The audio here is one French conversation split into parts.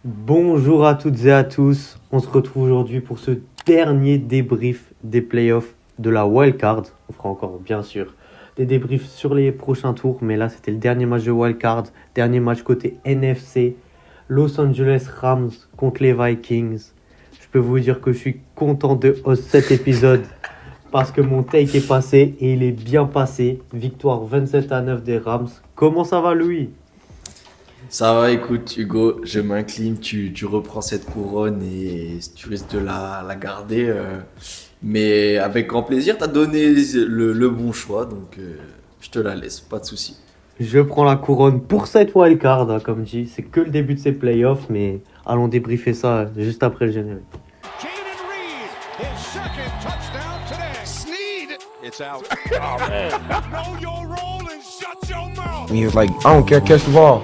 Bonjour à toutes et à tous, on se retrouve aujourd'hui pour ce dernier débrief des playoffs de la wildcard. On fera encore bien sûr des débriefs sur les prochains tours, mais là c'était le dernier match de wildcard, dernier match côté NFC, Los Angeles Rams contre les Vikings. Je peux vous dire que je suis content de host cet épisode parce que mon take est passé et il est bien passé. Victoire 27-9 des Rams. Comment ça va Louis? Ça va, écoute, Hugo, je m'incline, tu reprends cette couronne et tu risques de la garder. Mais avec grand plaisir, t'as donné le bon choix, donc je te la laisse, pas de souci. Je prends la couronne pour cette wildcard, hein, comme dit. C'est que le début de ces playoffs, mais allons débriefer ça juste après le générique. Jaden Reed, his second touchdown today. Sneed, it's out. Know your role and shut your mouth. And he was like, I don't care, catch the ball.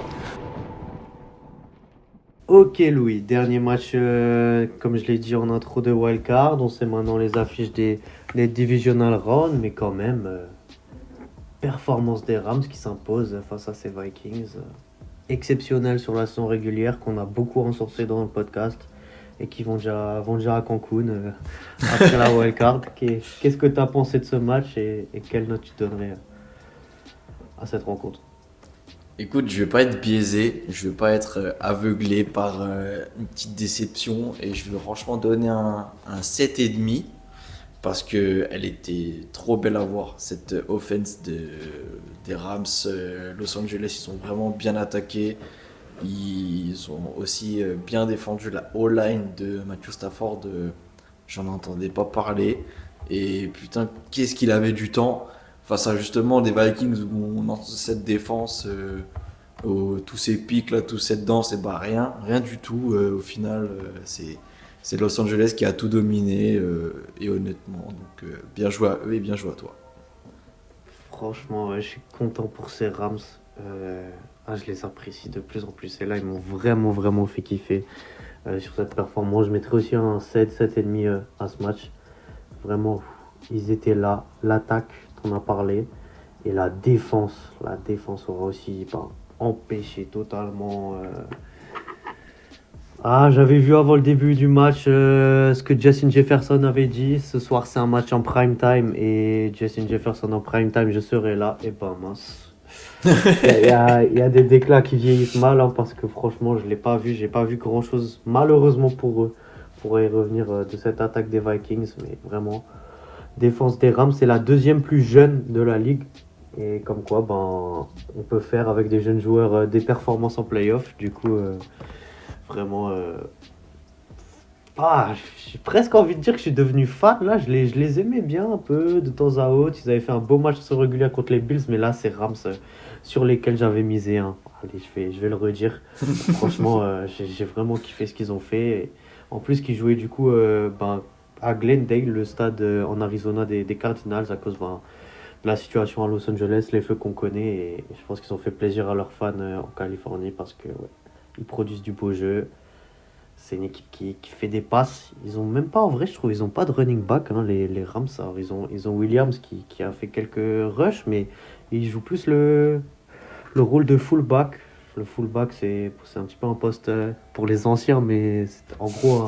Ok Louis, dernier match, comme je l'ai dit en intro de wildcard. On sait maintenant les affiches des divisional rounds, mais quand même, performance des Rams qui s'impose face à ces Vikings. Exceptionnel sur la saison régulière, qu'on a beaucoup ensourcé dans le podcast et qui vont déjà à Cancun après la wildcard. Qu'est-ce que tu as pensé de ce match et quelle note tu donnerais à cette rencontre? Écoute, je vais pas être biaisé, je vais pas être aveuglé par une petite déception et je vais franchement donner un 7,5 parce que elle était trop belle à voir, cette offense des Rams. Los Angeles, ils sont vraiment bien attaqués. Ils ont aussi bien défendu la O-line de Matthew Stafford. J'en entendais pas parler. Et putain, qu'est-ce qu'il avait du temps face à justement des Vikings où on entend cette défense, tous ces pics là, toute cette danse, et bah rien du tout. Au final, c'est Los Angeles qui a tout dominé et honnêtement, donc bien joué à eux et bien joué à toi. Franchement, ouais, je suis content pour ces Rams. Je les apprécie de plus en plus. Et là, ils m'ont vraiment, vraiment fait kiffer sur cette performance. Je mettrais aussi un 7, 7,5 à ce match. Vraiment, ils étaient là. L'attaque, t'en as parlé. Et la défense aura aussi empêché totalement. J'avais vu avant le début du match ce que Justin Jefferson avait dit. Ce soir, c'est un match en prime time. Et Justin Jefferson en prime time, je serai là. Et ben mince. Il y a des déclats qui vieillissent mal, hein, parce que franchement, je l'ai pas vu. J'ai pas vu grand-chose, malheureusement pour eux, pour y revenir de cette attaque des Vikings. Mais vraiment, défense des Rams, c'est la deuxième plus jeune de la ligue. Et comme quoi, on peut faire avec des jeunes joueurs des performances en playoff. Du coup, vraiment, j'ai presque envie de dire que je suis devenu fan. Là, je les aimais bien un peu de temps à autre. Ils avaient fait un beau match sur régulier contre les Bills, mais là, c'est Rams sur lesquels j'avais misé, hein. Allez, je vais le redire. Franchement, j'ai vraiment kiffé ce qu'ils ont fait. Et en plus, qu'ils jouaient du coup à Glendale, le stade en Arizona des Cardinals, à cause de la situation à Los Angeles, les feux qu'on connaît. Et je pense qu'ils ont fait plaisir à leurs fans en Californie parce que ouais, ils produisent du beau jeu. C'est une équipe qui fait des passes. Ils ont même pas, en vrai, je trouve, ils ont pas de running back, hein, les Rams. Alors, ils ont Williams qui a fait quelques rushs, mais ils jouent plus le rôle de fullback. Le fullback, c'est un petit peu un poste pour les anciens, mais c'est en gros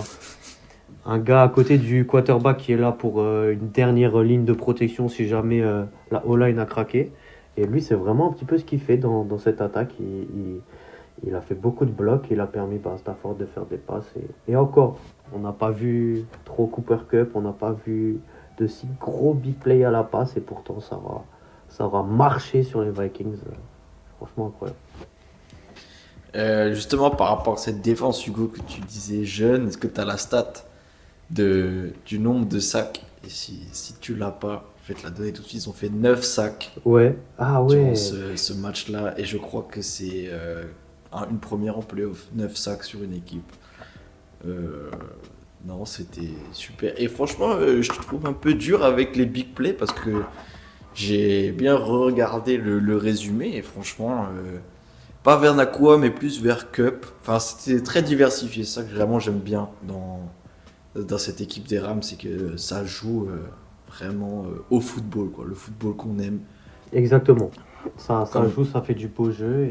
un gars à côté du quarterback qui est là pour une dernière ligne de protection si jamais la O-line a craqué. Et lui, c'est vraiment un petit peu ce qu'il fait dans cette attaque. Il a fait beaucoup de blocs, il a permis à Stafford de faire des passes. Et encore, on n'a pas vu trop Cooper Cup, on n'a pas vu de si gros big play à la passe, et pourtant ça aura marché sur les Vikings. Franchement incroyable. Justement, par rapport à cette défense, Hugo, que tu disais jeune, est-ce que tu as la stat du nombre de sacs? Et si tu l'as pas, je vais te la donner tout de suite. Ils ont fait 9 sacs Ouais, ah durant ouais, ce match-là. Et je crois que c'est une première en playoff. 9 sacs sur une équipe. Euh, non, c'était super. Et franchement, je te trouve un peu dur avec les big plays parce que j'ai bien regardé le résumé. Et franchement, pas vers Nakua, mais plus vers Cup. Enfin, c'était très diversifié. C'est ça que vraiment j'aime bien dans cette équipe des Rams, c'est que ça joue vraiment au football, quoi, le football qu'on aime. exactement. Ça Comme, joue, ça fait du beau jeu,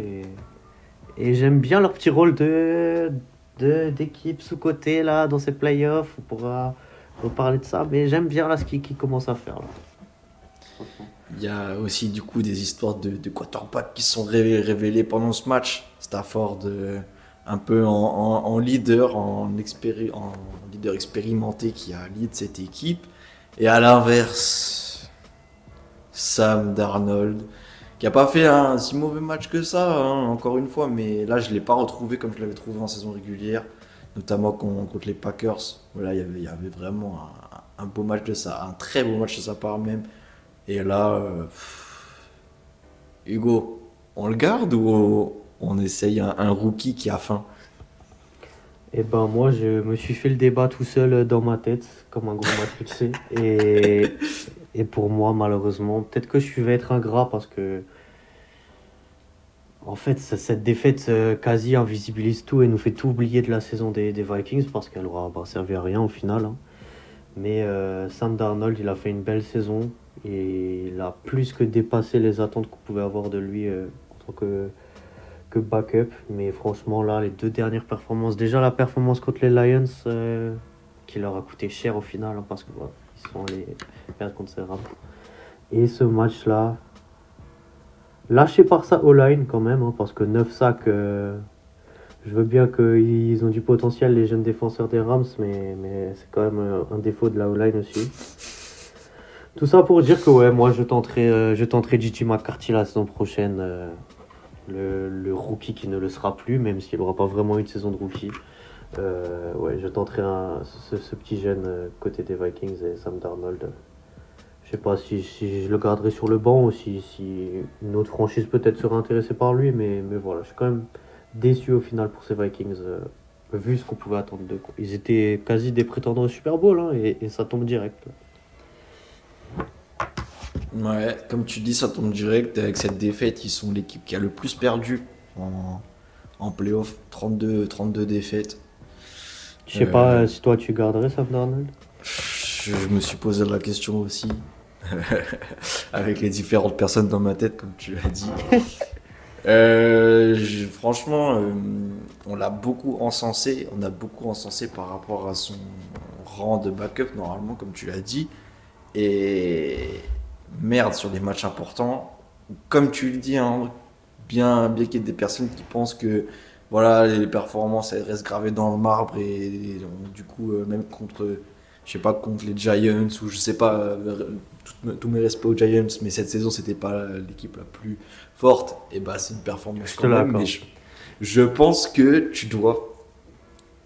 et j'aime bien leur petit rôle d'équipes sous-cotées là dans ces playoffs. On pourra reparler de ça, mais j'aime bien là ce qu'il commence à faire là. Franchement. Il y a aussi du coup des histoires de quarterbacks qui sont révélées pendant ce match. Stafford un peu en leader, en leader expérimenté qui a lead cette équipe. Et à l'inverse, Sam Darnold, qui a pas fait un si mauvais match que ça, hein, encore une fois, mais là je l'ai pas retrouvé comme je l'avais trouvé en saison régulière, notamment contre les Packers. Voilà, il y avait vraiment un beau match de ça, un très beau match de sa part même. Et là, Hugo, on le garde ou on essaye un rookie qui a faim? Et ben moi je me suis fait le débat tout seul dans ma tête, comme un gros matrixé. Et pour moi malheureusement, peut-être que je vais être ingrat parce que en fait cette défaite quasi invisibilise tout et nous fait tout oublier de la saison des Vikings parce qu'elle aura servi à rien au final, hein. Mais Sam Darnold, il a fait une belle saison et il a plus que dépassé les attentes qu'on pouvait avoir de lui en tant que backup. Mais franchement, là, les 2 dernières performances, déjà la performance contre les Lions, qui leur a coûté cher au final, hein, parce que voilà, ils sont allés perdre contre ces Rams. Et ce match-là, lâché par sa O-line quand même, hein, parce que 9 sacs, je veux bien qu'ils ont du potentiel, les jeunes défenseurs des Rams, mais c'est quand même un défaut de la O-line aussi. Tout ça pour dire que ouais, moi je tenterai J.J. McCarthy la saison prochaine, le rookie qui ne le sera plus, même s'il n'aura pas vraiment une saison de rookie. Ouais, je tenterai ce petit jeune côté des Vikings et Sam Darnold. Je sais pas si je le garderai sur le banc ou si une autre franchise peut-être sera intéressée par lui, mais voilà, je suis quand même déçu au final pour ces Vikings, vu ce qu'on pouvait attendre d'eux, quoi. Ils étaient quasi des prétendants au Super Bowl, hein, et ça tombe direct. Ouais, comme tu dis, ça tombe direct. Avec cette défaite, ils sont l'équipe qui a le plus perdu en playoff. 32 défaites. Je sais pas si toi tu garderais Sam Darnold. Je me suis posé la question aussi. Avec les différentes personnes dans ma tête, comme tu l'as dit. Franchement, on l'a beaucoup encensé. On a beaucoup encensé par rapport à son rang de backup, normalement, comme tu l'as dit. Et merde, sur des matchs importants, comme tu le dis, hein, bien qu'il y ait des personnes qui pensent que voilà, les performances elles restent gravées dans le marbre et du coup, même contre, je sais pas, contre les Giants ou je sais pas, tous mes respects aux Giants, mais cette saison c'était pas l'équipe la plus forte, et bah c'est une performance Je te quand même. l'accorde. Mais je pense que tu dois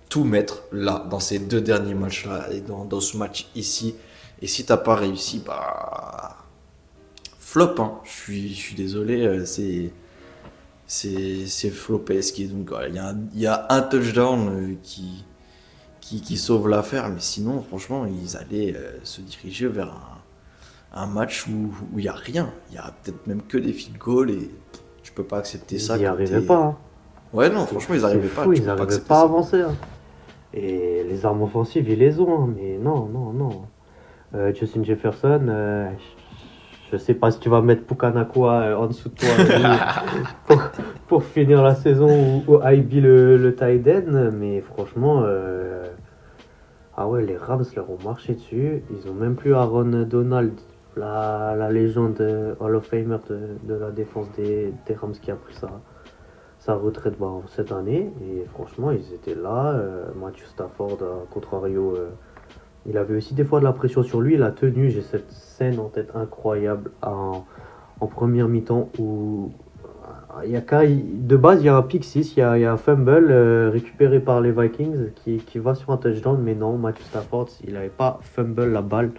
tout mettre là, dans ces 2 derniers matchs-là, et dans ce match ici. Et si t'as pas réussi, bah. Flop, hein. Je suis désolé, c'est flopesque. Et donc, voilà, il y a un touchdown qui sauve l'affaire, mais sinon, franchement, ils allaient se diriger vers un match où il n'y a rien. Il y a peut-être même que des field goals et tu peux pas accepter ça. Ils n'y quand arrivaient t'es- pas, hein. Ouais, non, franchement, ils C'est n'arrivaient pas. fou, Tu ils peux pas n'arrivaient accepter pas à ça. avancer, hein. Et les armes offensives, ils les ont, hein, mais non. Justin Jefferson, je sais pas si tu vas mettre Pukanakua en dessous de toi pour finir la saison ou IB le tight end, mais franchement, ah ouais, les Rams leur ont marché dessus. Ils ont même plus Aaron Donald, la légende Hall of Famer de la défense des Rams qui a pris sa retraite cette année. Et franchement, ils étaient là. Matthew Stafford, à contrario, il avait aussi des fois de la pression sur lui. Il a tenu. J'ai cette scène en tête incroyable en première mi-temps où de base il y a un pick 6, il y a un fumble récupéré par les Vikings qui va sur un touchdown, mais non, Matthew Stafford, il n'avait pas fumble la balle,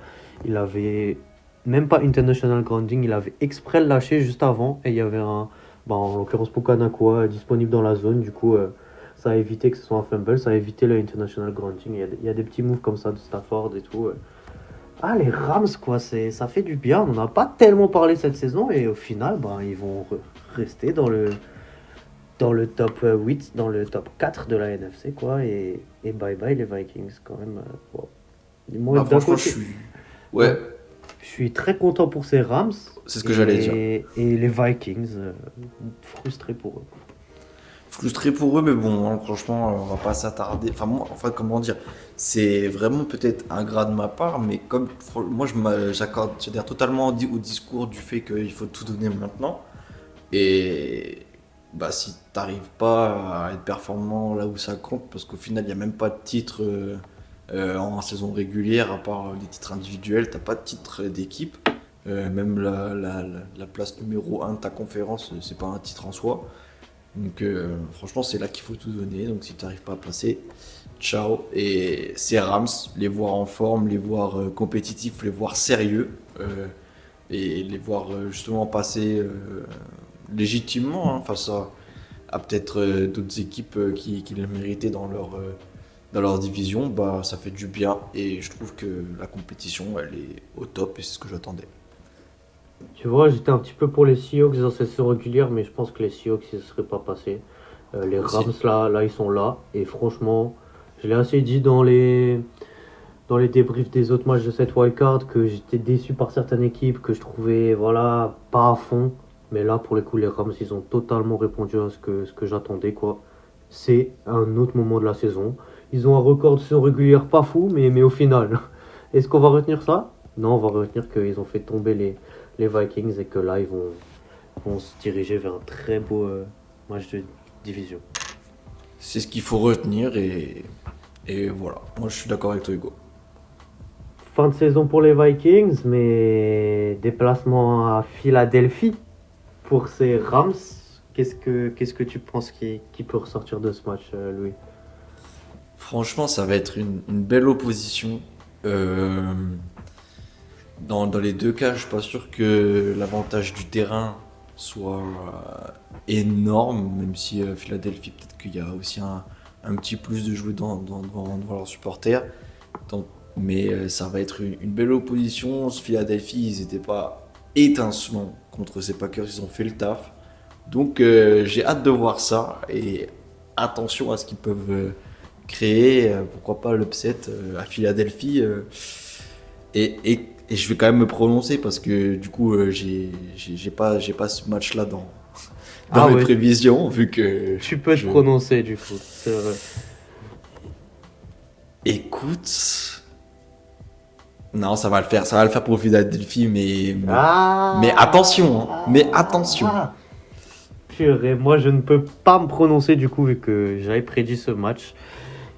il avait même pas international grounding, il avait exprès le lâché juste avant et il y avait en l'occurrence Pukanakua disponible dans la zone, du coup ça a évité que ce soit un fumble, ça a évité le international grounding. Il y a des petits moves comme ça de Stafford et tout. Ah, les Rams, quoi, ça fait du bien. On n'a pas tellement parlé cette saison et au final, ils vont rester dans le top 8, dans le top 4 de la NFC, quoi. Et bye bye les Vikings, quand même. Bon. Moi, Bah, d'un franchement, côté, je suis. Ouais, je suis très content pour ces Rams. c'est ce que j'allais dire. Et les Vikings, frustrés pour eux. Frustré pour eux, mais bon, hein, franchement, on va pas s'attarder. Enfin, comment dire, c'est vraiment peut-être ingrat de ma part, mais comme moi, j'adhère totalement au discours du fait qu'il faut tout donner maintenant. Et bah, si t'arrives pas à être performant là où ça compte, parce qu'au final, il n'y a même pas de titre en saison régulière, à part les titres individuels, t'as pas de titre d'équipe. Même la place numéro 1 de ta conférence, c'est pas un titre en soi. Donc franchement, c'est là qu'il faut tout donner. Donc si tu n'arrives pas à passer, ciao. Et ces Rams, les voir en forme, les voir compétitifs, les voir sérieux et les voir justement passer légitimement hein, face à peut-être d'autres équipes qui le méritaient dans leur division, bah, ça fait du bien. Et je trouve que la compétition, elle est au top et c'est ce que j'attendais. Tu vois, j'étais un petit peu pour les Seahawks dans cette saison régulière, mais je pense que les Seahawks, ils ne seraient pas passés. Les Aussi. Rams, là, ils sont là. Et franchement, je l'ai assez dit dans les débriefs des autres matchs de cette wildcard que j'étais déçu par certaines équipes, que je trouvais, voilà, pas à fond. Mais là, pour les coups, les Rams, ils ont totalement répondu à ce que j'attendais, quoi. C'est un autre moment de la saison. Ils ont un record de saison régulière pas fou, mais au final, est-ce qu'on va retenir ça? Non, on va retenir qu'ils ont fait tomber les Vikings et que là, ils vont se diriger vers un très beau match de division. C'est ce qu'il faut retenir et voilà. Moi, je suis d'accord avec toi, Hugo. Fin de saison pour les Vikings, mais déplacement à Philadelphie pour ces Rams. Qu'est-ce que tu penses qui peut ressortir de ce match, Louis? Franchement, ça va être une belle opposition. Euh, dans les deux cas, je suis pas sûr que l'avantage du terrain soit énorme, même si Philadelphie, peut-être qu'il y a aussi un petit plus de jouer devant leurs supporters. Donc, mais ça va être une belle opposition. Philadelphie, ils n'étaient pas étincelants contre ces Packers, ils ont fait le taf. Donc j'ai hâte de voir ça et attention à ce qu'ils peuvent créer, pourquoi pas l'upset à Philadelphie. Et je vais quand même me prononcer parce que du coup j'ai pas ce match-là dans Ah mes ouais, prévisions vu que tu peux te je... prononcer du coup. C'est vrai. Écoute, non ça va le faire pour Philadelphie Ah, mais attention, hein, mais attention. ah, purée, moi je ne peux pas me prononcer du coup vu que j'avais prédit ce match.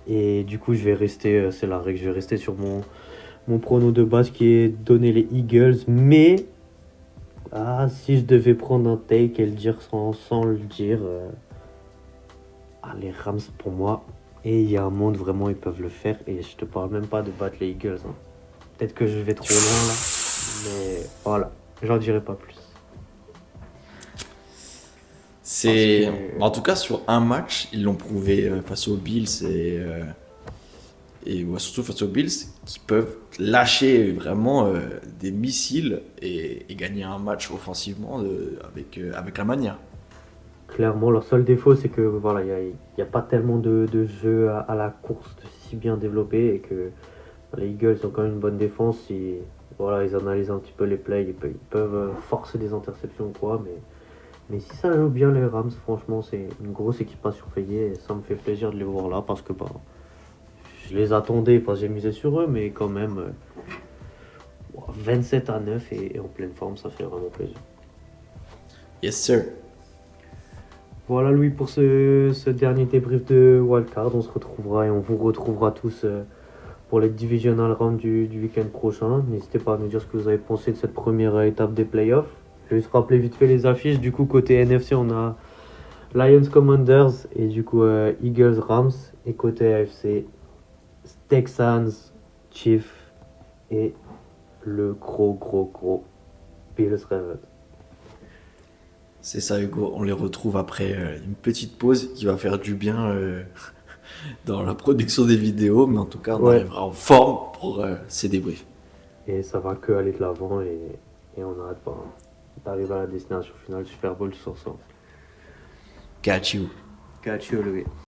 Et du coup je vais rester, c'est la règle, je vais rester sur mon prono de base qui est donner les Eagles. Mais si je devais prendre un take et le dire sans le dire, les Rams pour moi. Et il y a un monde vraiment ils peuvent le faire. Et je te parle même pas de battre les Eagles, hein. Peut-être que je vais trop loin là. Mais voilà, j'en dirai pas plus. C'est Parce que- en tout cas sur un match, ils l'ont prouvé face aux Bills et ouais, surtout face aux Bills qui peuvent lâcher vraiment des missiles et gagner un match offensivement avec la manière. Clairement, leur seul défaut, c'est que voilà, il y a pas tellement de jeux à la course si bien développés et que les Eagles ont quand même une bonne défense. Si voilà, ils analysent un petit peu les plays, ils peuvent forcer des interceptions ou quoi. Mais si ça joue bien les Rams, franchement, c'est une grosse équipe à surveiller et ça me fait plaisir de les voir là parce que bah, je les attendais parce que j'ai misé sur eux, mais quand même 27-9 et en pleine forme, ça fait vraiment plaisir. Yes sir. Voilà Louis pour ce dernier débrief de Wildcard. On se retrouvera et on vous retrouvera tous pour les divisional rounds du week-end prochain. N'hésitez pas à nous dire ce que vous avez pensé de cette première étape des playoffs. Je vais juste rappeler vite fait les affiches. Du coup, côté NFC, on a Lions Commanders et du coup Eagles Rams. Et côté AFC, Texans Chiefs et le gros Bills Ravens. C'est ça Hugo, on les retrouve après une petite pause qui va faire du bien dans la production des vidéos, mais en tout cas on Ouais. arrivera en forme pour ces débriefs. Et ça va que aller de l'avant et on n'arrête pas d'arriver à la destination finale Super Bowl tous ensemble. Catch you. Catch you, Louis.